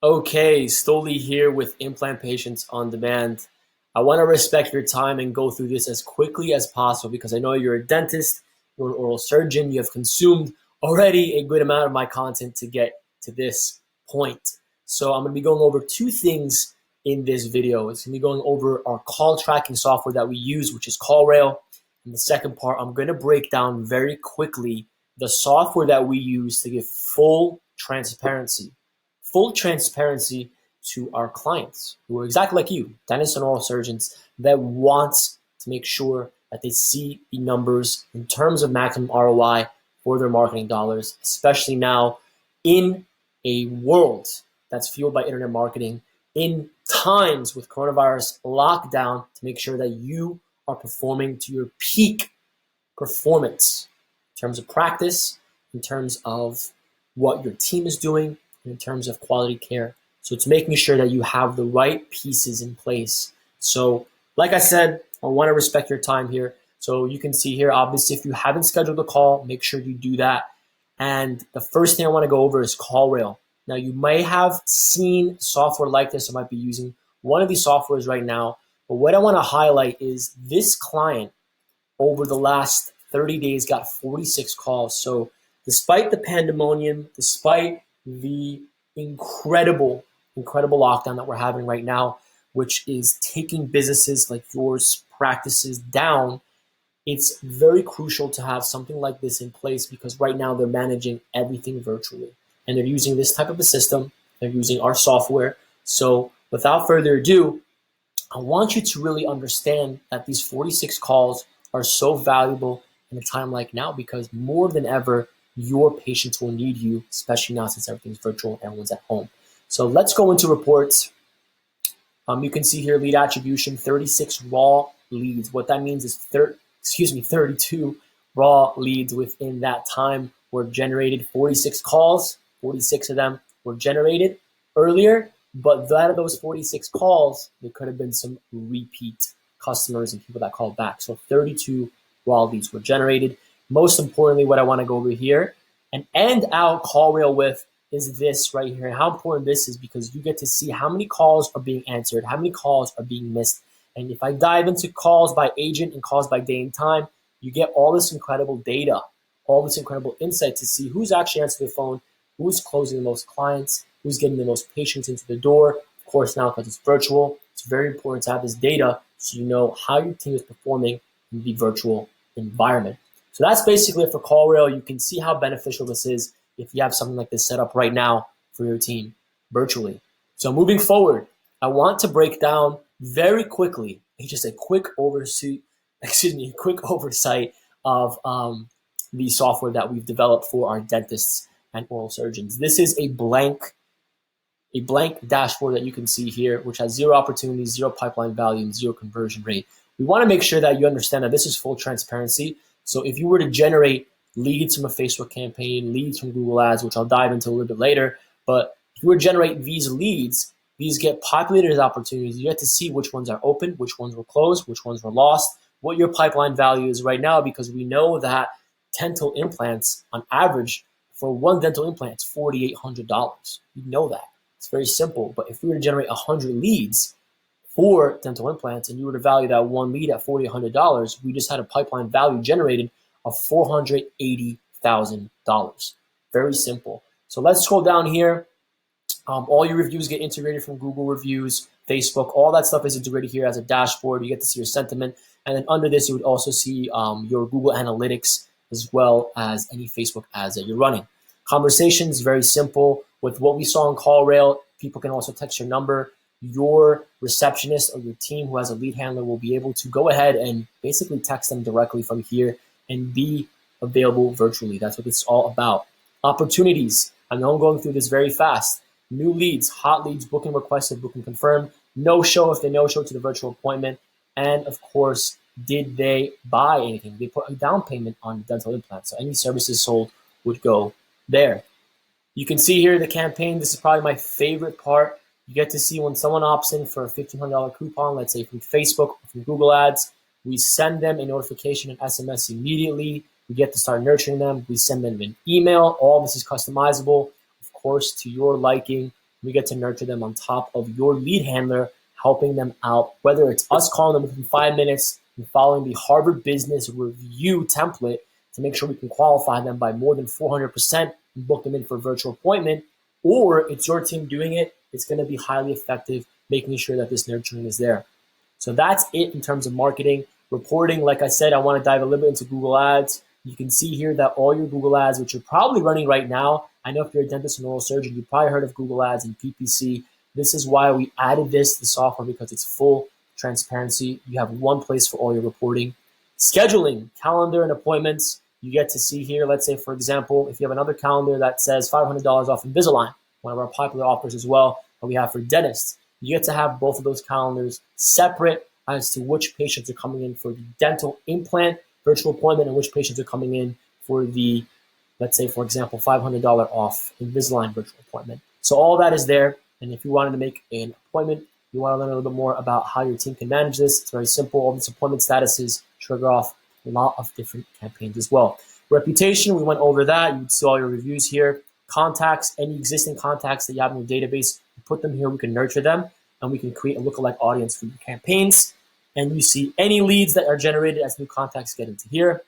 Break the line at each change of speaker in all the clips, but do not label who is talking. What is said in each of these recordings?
Okay, Stoli here with Implant Patients on Demand. I want to respect your time and go through this as quickly as possible because I know you're a dentist, you're an oral surgeon, you have consumed already a good amount of my content to get to this point. So I'm going to be going over two things in this video. It's going to be going over our call tracking software that we use, which is CallRail. And the second part, I'm going to break down very quickly the software that we use to give full transparency to our clients who are exactly like you, dentists and oral surgeons that want to make sure that they see the numbers in terms of maximum ROI for their marketing dollars, especially now in a world that's fueled by internet marketing, in times with coronavirus lockdown, to make sure that you are performing to your peak performance in terms of practice, in terms of what your team is doing, in terms of quality care. So it's making sure that you have the right pieces in place. So like I said, I want to respect your time here. So you can see here, obviously, if you haven't scheduled a call, make sure you do that. And the first thing I want to go over is CallRail. Now, you may have seen software like this. I might be using one of these softwares right now. But what I want to highlight is this client over the last 30 days got 46 calls. So despite the pandemonium, despite the incredible lockdown that we're having right now, which is taking businesses like yours, practices down, it's very crucial to have something like this in place because right now they're managing everything virtually. And they're using this type of a system. They're using our software. So without further ado, I want you to really understand that these 46 calls are so valuable in a time like now because more than ever, your patients will need you, especially now since everything's virtual and everyone's at home. So let's go into reports. You can see here lead attribution, 36 raw leads. What that means is 32 raw leads within that time were generated. 46 calls, 46 of them were generated earlier, but out of those 46 calls, there could have been some repeat customers and people that called back. So 32 raw leads were generated. Most importantly, what I want to go over here and end out CallRail with is this right here. And how important this is because you get to see how many calls are being answered, how many calls are being missed. And if I dive into calls by agent and calls by day and time, you get all this incredible data, all this incredible insight to see who's actually answering the phone, who's closing the most clients, who's getting the most patients into the door. Of course, now because it's virtual, it's very important to have this data so you know how your team is performing in the virtual environment. So that's basically it for CallRail. You can see how beneficial this is if you have something like this set up right now for your team virtually. So moving forward, I want to break down very quickly just a quick oversight of the software that we've developed for our dentists and oral surgeons. This is a blank dashboard that you can see here, which has zero opportunities, zero pipeline value, and zero conversion rate. We want to make sure that you understand that this is full transparency. So if you were to generate leads from a Facebook campaign, leads from Google Ads, which I'll dive into a little bit later, but if you were to generate these leads, these get populated as opportunities. You get to see which ones are open, which ones were closed, which ones were lost, what your pipeline value is right now, because we know that dental implants, on average, for one dental implant, it's $4,800. You know that. It's very simple. But if we were to generate 100 leads for dental implants and you were to value that one lead at $4,800, we just had a pipeline value generated of $480,000. Very simple. So let's scroll down here. All your reviews get integrated from Google Reviews, Facebook, all that stuff is integrated here as a dashboard. You get to see your sentiment. And then under this, you would also see your Google Analytics as well as any Facebook ads that you're running. Conversations, very simple. With what we saw on CallRail, people can also text your number. Your receptionist or your team who has a lead handler will be able to go ahead and basically text them directly from here and be available virtually. That's what it's all about. Opportunities. I know I'm going through this very fast. New leads, hot leads, booking requested, booking confirmed. No show if they no show to the virtual appointment. And of course, did they buy anything? They put a down payment on dental implants. So any services sold would go there. You can see here the campaign. This is probably my favorite part. You get to see when someone opts in for a $1,500 coupon, let's say from Facebook or from Google Ads, we send them a notification and SMS immediately. We get to start nurturing them. We send them an email. All this is customizable, of course, to your liking. We get to nurture them on top of your lead handler, helping them out, whether it's us calling them within 5 minutes and following the Harvard Business Review template to make sure we can qualify them by more than 400% and book them in for a virtual appointment, or it's your team doing it. It's going to be highly effective, making sure that this nurturing is there. So that's it in terms of marketing. Reporting, like I said, I want to dive a little bit into Google Ads. You can see here that all your Google Ads, which you're probably running right now, I know if you're a dentist or oral surgeon, you've probably heard of Google Ads and PPC. This is why we added the software, because it's full transparency. You have one place for all your reporting. Scheduling, calendar and appointments. You get to see here, let's say, for example, if you have another calendar that says $500 off Invisalign, one of our popular offers as well that we have for dentists, you get to have both of those calendars separate as to which patients are coming in for the dental implant virtual appointment and which patients are coming in for the, let's say, for example, $500 off Invisalign virtual appointment. So all that is there. And if you wanted to make an appointment, you want to learn a little bit more about how your team can manage this, it's very simple. All these appointment statuses trigger off a lot of different campaigns as well. Reputation, we went over that. You would see all your reviews here. Contacts, any existing contacts that you have in your database, you put them here, we can nurture them, and we can create a lookalike audience for your campaigns. And you see any leads that are generated as new contacts get into here.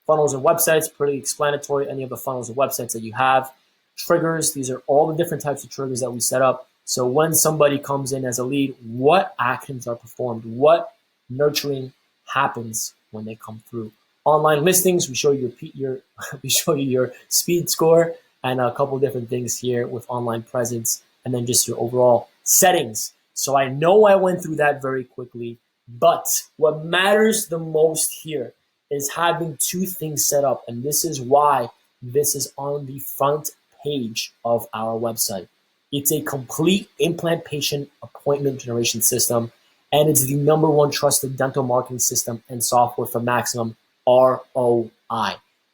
Funnels and websites, pretty explanatory, any of the funnels and websites that you have. Triggers, these are all the different types of triggers that we set up. So when somebody comes in as a lead, what actions are performed? What nurturing happens when they come through? Online listings, we show you your speed score and a couple different things here with online presence, and then just your overall settings. So I know I went through that very quickly, but what matters the most here is having two things set up, and this is why this is on the front page of our website. It's a complete implant patient appointment generation system, and it's the #1 trusted dental marketing system and software for maximum ROI.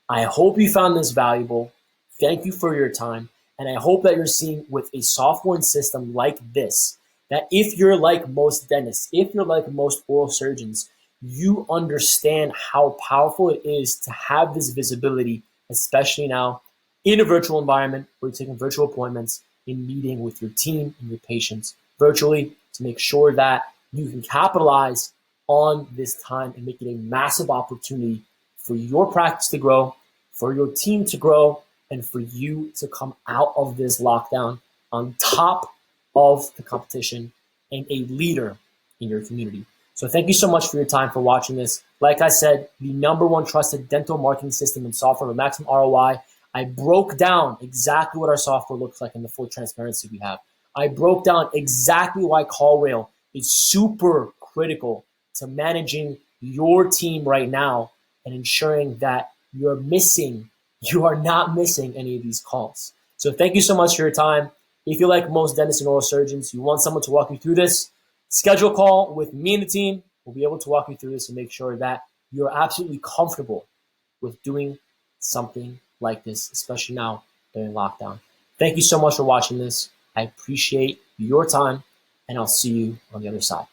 I hope you found this valuable. Thank you for your time, and I hope that you're seeing with a software and system like this, that if you're like most dentists, if you're like most oral surgeons, you understand how powerful it is to have this visibility, especially now in a virtual environment where you're taking virtual appointments, in meeting with your team and your patients virtually, to make sure that you can capitalize on this time and make it a massive opportunity for your practice to grow, for your team to grow, and for you to come out of this lockdown on top of the competition and a leader in your community. So thank you so much for your time, for watching this. Like I said, the #1 trusted dental marketing system and software with maximum ROI. I broke down exactly what our software looks like in the full transparency we have. I broke down exactly why CallRail is super critical to managing your team right now and ensuring that you are not missing any of these calls. So thank you so much for your time. If you're like most dentists and oral surgeons, you want someone to walk you through this, schedule a call with me and the team. We'll be able to walk you through this and make sure that you're absolutely comfortable with doing something like this, especially now during lockdown. Thank you so much for watching this. I appreciate your time, and I'll see you on the other side.